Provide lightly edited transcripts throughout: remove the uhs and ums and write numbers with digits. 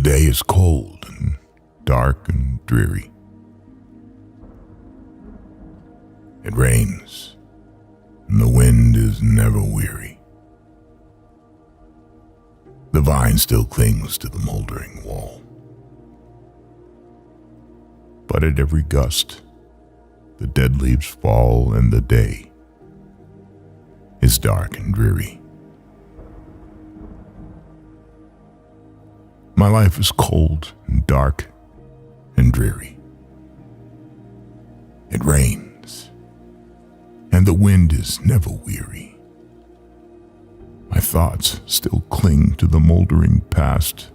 day is cold and dark and dreary. It rains, and the wind is never weary. The vine still clings to the moldering wall. But at every gust, the dead leaves fall, and the day is dark and dreary. My life is cold and dark and dreary. It rains, and the wind is never weary. My thoughts still cling to the moldering past,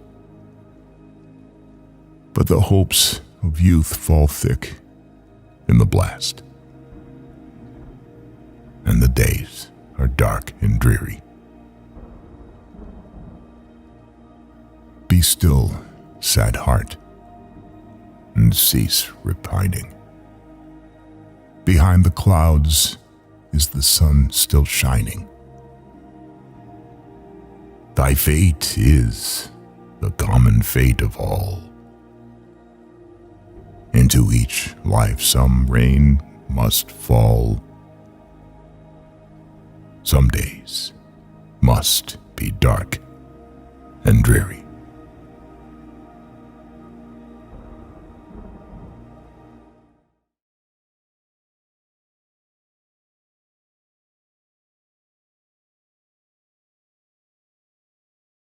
but the hopes of youth fall thick in the blast, and the days are dark and dreary. Be still, sad heart, and cease repining. Behind the clouds is the sun still shining. Thy fate is the common fate of all. Into each life some rain must fall. Some days must be dark and dreary.